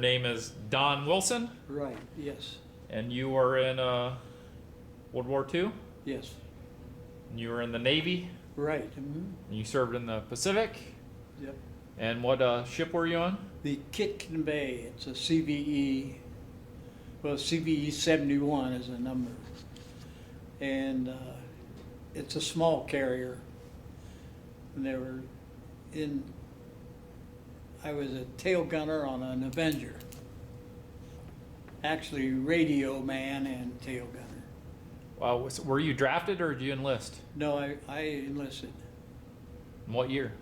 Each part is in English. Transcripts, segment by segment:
name is Don Wilson, Right, yes, and you were in World War II, yes, and you were in the Navy, right. and you served in the Pacific. Yep. And what ship were you on? The Kitkun Bay, it's a CVE, well, CVE 71 is the number. And it's a small carrier. And they were in, I was a tailgunner on an Avenger. Actually, radio man and tailgunner. Wow, were you drafted or did you enlist? No, I enlisted. In what year?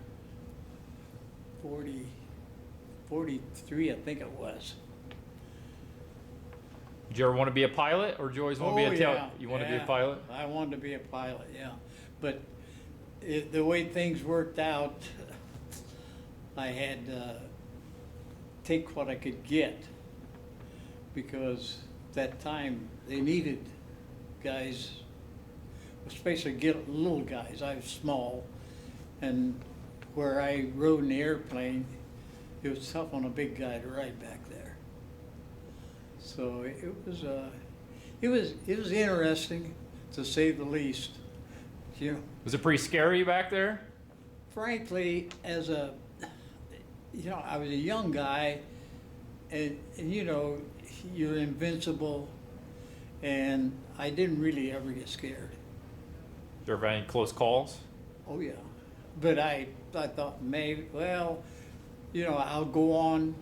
43, I think it was. Did you ever want to be a pilot, or did you always want to be a tail? You want to be a pilot? I wanted to be a pilot, yeah. But the way things worked out, I had to take what I could get, because that time they needed guys, especially get little guys. I was small, and where I rode in the airplane, it was tough on a big guy to ride back there. So it was interesting, to say the least. You know, Was it pretty scary back there? frankly, I was a young guy, and you're invincible, and I didn't really ever get scared. Did you ever have any close calls? Oh yeah, but I thought maybe, well, I'll go on.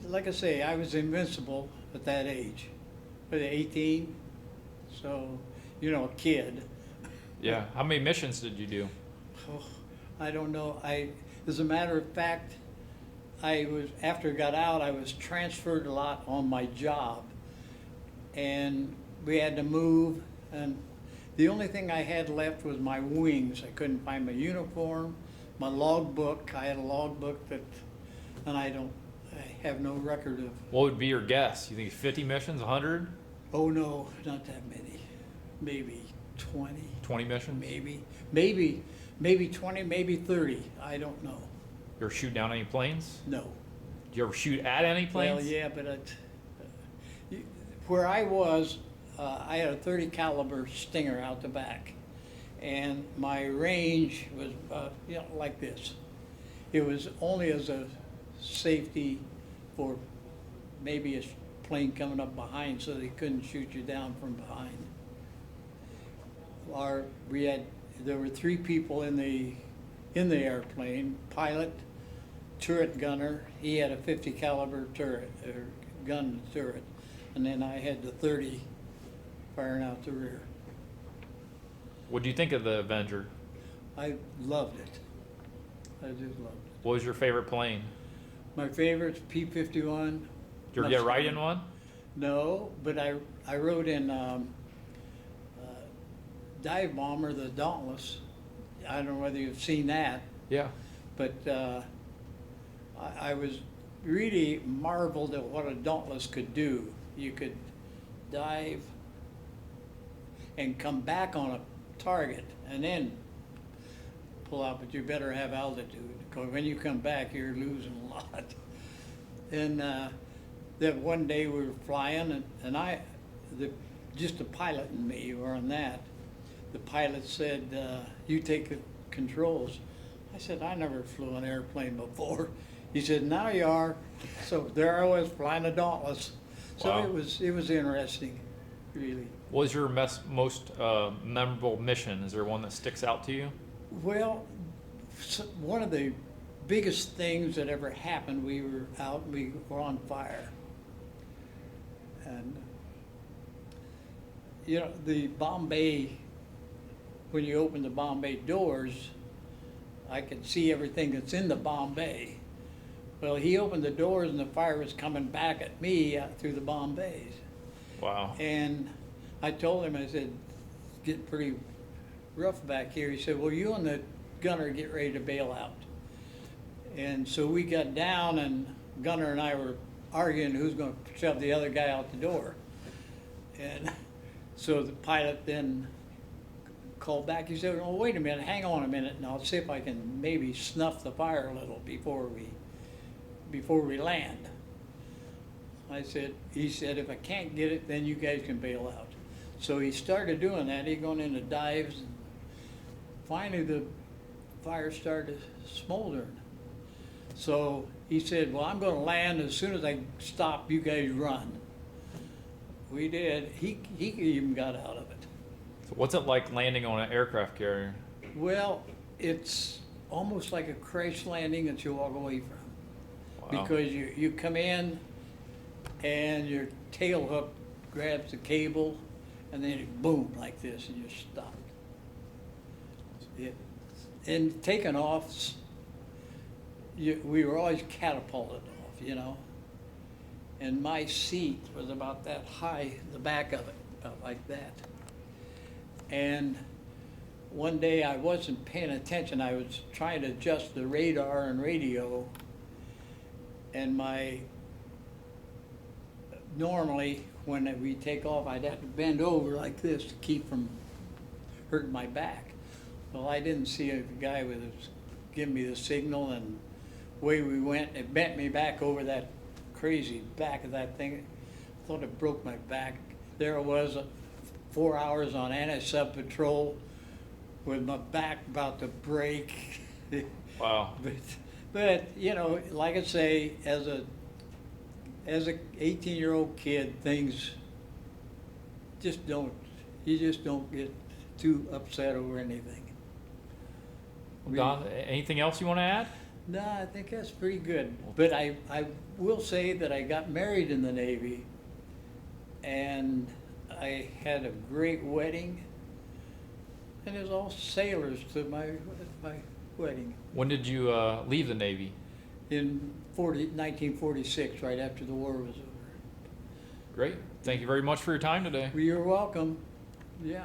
Like I say, I was invincible at that age, at 18, so a kid. Yeah. How many missions did you do? Oh, I don't know. As a matter of fact, after I got out, I was transferred a lot on my job, and we had to move, and the only thing I had left was my wings. I couldn't find my uniform, my logbook. I had a logbook and I have no record of. What would be your guess? You think 50 missions, 100? Oh no, not that many. Maybe 20. 20 missions? Maybe 20, maybe 30. I don't know. You ever shoot down any planes? No. Did you ever shoot at any planes? Well, yeah, but where I was, I had a 30 caliber Stinger out the back, and my range was like this. It was only as a safety for maybe a plane coming up behind, so they couldn't shoot you down from behind. There were 3 people in the airplane: pilot, turret gunner. He had a 50 caliber turret or gun turret, and then I had the 30 firing out the rear. What do you think of the Avenger? I loved it. I just loved it. What was your favorite plane? My favorite's P-51. Did you ever get right in one? No, but I rode in dive bomber, the Dauntless. I don't know whether you've seen that. Yeah. But I was really marveled at what a Dauntless could do. You could dive and come back on a target and then pull out, but you better have altitude, because when you come back, you're losing a lot. And that one day we were flying, and just the pilot and me were on that. The pilot said, "You take the controls." I said, "I never flew an airplane before." He said, "Now you are." So there I was flying a Dauntless. So Wow. it was interesting, really. What was your most memorable mission? Is there one that sticks out to you? Well, one of the biggest things that ever happened, we were out, we were on fire. And, the Bombay, when you open the Bombay doors, I could see everything that's in the Bombay. Well, he opened the doors and the fire was coming back at me through the Bombays. Wow. And I told him, I said, "It's getting pretty rough back here." He said, "Well, you and the gunner get ready to bail out." And so we got down, and Gunner and I were arguing who's going to shove the other guy out the door. And so the pilot then called back. He said, "Oh, wait a minute, hang on a minute, and I'll see if I can maybe snuff the fire a little before before we land. He said, if I can't get it, then you guys can bail out. So he started doing that. He going into dives. And finally, the fire started smoldering. So he said, well, I'm going to land. As soon as I stop, you guys run. We did. He even got out of it. So what's it like landing on an aircraft carrier? Well, it's almost like a crash landing that you walk away from. Wow. Because you come in and your tail hook grabs the cable and then it boom like this and you're stopped. And taking off, we were always catapulted off, you know. And my seat was about that high, the back of it, about like that. And one day I wasn't paying attention. I was trying to adjust the radar and radio, and normally when we take off, I'd have to bend over like this to keep from hurting my back. Well, I didn't see a guy with his giving me the signal, and away we went. It bent me back over that crazy back of that thing. I thought it broke my back. There I was, 4 hours on anti-sub patrol with my back about to break. Wow. But you know, like I say, as a 18-year-old kid, things you just don't get too upset over anything. Don, anything else you want to add? No, I think that's pretty good. But I will say that I got married in the Navy, and I had a great wedding, and there's all sailors to my wedding. When did you leave the Navy? In 1946, right after the war was over. Great. Thank you very much for your time today. Well, you're welcome. Yeah.